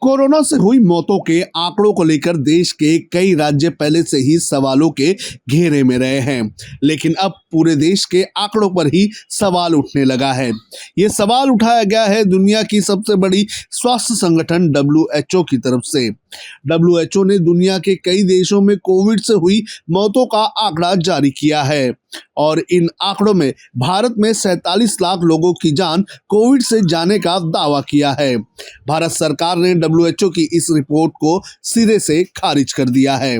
Corona से हुई मौतों के आंकड़ों को लेकर देश के कई राज्य पहले से ही सवालों के घेरे में रहे हैं, लेकिन अब पूरे देश के आंकड़ों पर ही सवाल उठने लगा है। ये सवाल उठाया गया है दुनिया की सबसे बड़ी स्वास्थ्य संगठन WHO की तरफ से। WHO ने दुनिया के कई देशों में कोविड से हुई मौतों का आंकड़ा जारी किया है और इन आंकड़ों में भारत में 47 लाख लोगों की जान कोविड से जाने का दावा किया है। भारत सरकार ने WHO की इस रिपोर्ट को सिरे से खारिज कर दिया है।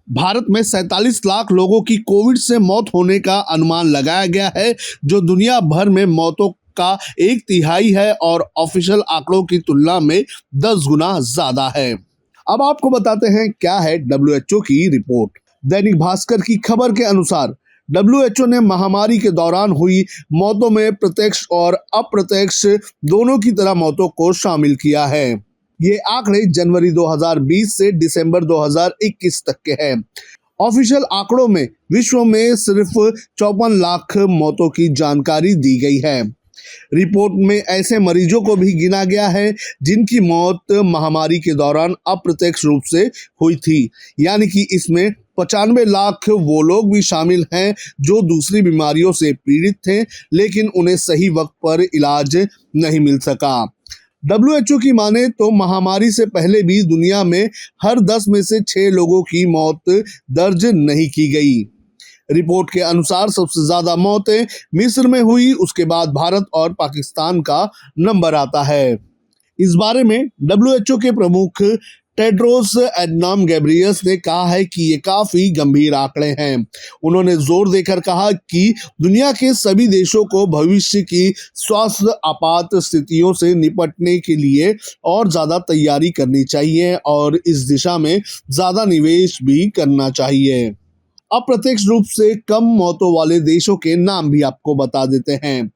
भारत में 47 लाख लोगों की कोविड से मौत होने का अनुमान लगाया गया है, जो दुनिया भर में मौतों का 1/3 है और ऑफिशियल आंकड़ों की तुलना में 10 गुना ज्यादा है। अब आपको बताते हैं क्या है WHO की रिपोर्ट। दैनिक भास्कर की खबर के अनुसार WHO ने महामारी के दौरान हुई मौतों में प्रत्यक्ष और अप्रत्यक्ष दोनों की तरह मौतों को शामिल किया है। ये आंकड़े जनवरी 2020 से दिसंबर 2021 तक के हैं। ऑफिशियल आंकड़ों में विश्व में सिर्फ 54 लाख मौतों की जानकारी दी गई है। रिपोर्ट में ऐसे मरीजों को भी गिना गया है जिनकी मौत महामारी के दौरान अप्रत्यक्ष रूप से हुई थी, यानी कि इसमें 95 लाख वो लोग भी शामिल हैं जो दूसरी बीमारियों से पीड़ित थे, लेकिन उन्हें सही वक्त पर इलाज नहीं मिल सका। WHO की माने तो महामारी से पहले भी दुनिया में हर 10 में से 6 लोगों की मौत दर्ज नहीं की गई। रिपोर्ट के अनुसार सबसे ज्यादा मौतें मिस्र में हुई, उसके बाद भारत और पाकिस्तान का नंबर आता है। इस बारे में WHO के प्रमुख टेड्रोस एडनॉम गैब्रियस ने कहा है कि ये काफी गंभीर आंकड़े हैं। उन्होंने जोर देकर कहा कि दुनिया के सभी देशों को भविष्य की स्वास्थ्य आपात स्थितियों से निपटने के लिए और ज्यादा तैयारी करनी चाहिए और इस दिशा में ज्यादा निवेश भी करना चाहिए। अप्रत्यक्ष रूप से कम मौतों वाले देशों के नाम भी आपको बता देते हैं।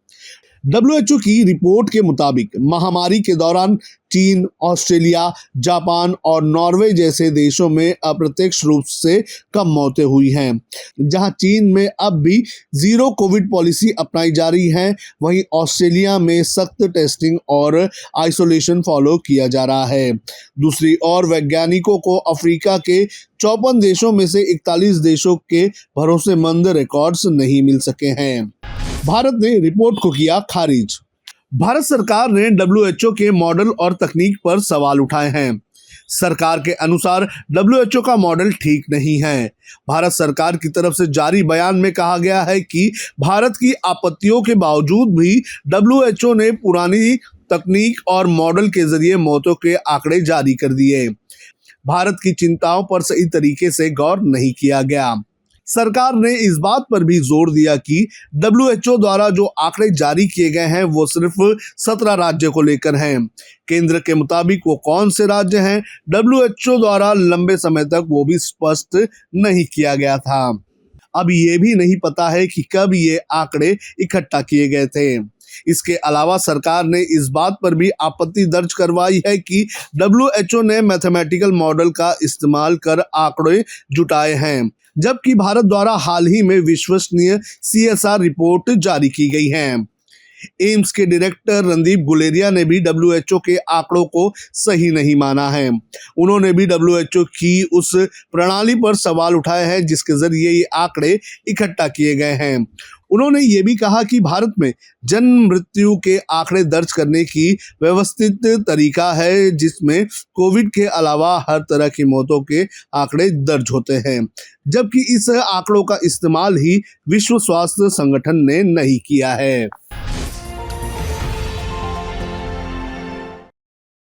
WHO की रिपोर्ट के मुताबिक महामारी के दौरान चीन, ऑस्ट्रेलिया, जापान और नॉर्वे जैसे देशों में अप्रत्यक्ष रूप से कम मौतें हुई हैं। जहां चीन में अब भी जीरो कोविड पॉलिसी अपनाई जा रही है, वहीं ऑस्ट्रेलिया में सख्त टेस्टिंग और आइसोलेशन फॉलो किया जा रहा है। दूसरी ओर वैज्ञानिकों को अफ्रीका के 54 देशों में से 41 देशों के भरोसेमंद रिकॉर्ड्स नहीं मिल सके हैं। भारत ने रिपोर्ट को किया खारिज। भारत सरकार ने WHO के मॉडल और तकनीक पर सवाल उठाए हैं। सरकार के अनुसार WHO का मॉडल ठीक नहीं है। भारत सरकार की तरफ से जारी बयान में कहा गया है कि भारत की आपत्तियों के बावजूद भी WHO ने पुरानी तकनीक और मॉडल के जरिए मौतों के आंकड़े जारी कर दिए। भारत की चिंताओं पर सही तरीके से गौर नहीं किया गया। सरकार ने इस बात पर भी जोर दिया कि WHO द्वारा जो आंकड़े जारी किए गए हैं वो सिर्फ 17 राज्य को लेकर हैं। केंद्र के मुताबिक वो कौन से राज्य हैं, WHO द्वारा लंबे समय तक वो भी स्पष्ट नहीं किया गया था। अब ये भी नहीं पता है कि कब ये आंकड़े इकट्ठा किए गए थे। इसके अलावा सरकार ने इस बात पर भी आपत्ति दर्ज करवाई है कि WHO ने मैथमेटिकल मॉडल का इस्तेमाल कर आंकड़े जुटाए हैं, जबकि भारत द्वारा हाल ही में विश्वसनीय CSR रिपोर्ट जारी की गई है। एम्स के डायरेक्टर रणदीप गुलेरिया ने भी WHO के आंकड़ों को सही नहीं माना है। उन्होंने भी WHO की उस प्रणाली पर सवाल उठाए हैं जिसके जरिए ये आंकड़े इकट्ठा किए गए हैं। उन्होंने ये भी कहा कि भारत में जन्म मृत्यु के आंकड़े दर्ज करने की व्यवस्थित तरीका है, जिसमें कोविड के अलावा हर तरह की मौतों के आंकड़े दर्ज होते हैं, जबकि इस आंकड़ों का इस्तेमाल ही विश्व स्वास्थ्य संगठन ने नहीं किया है।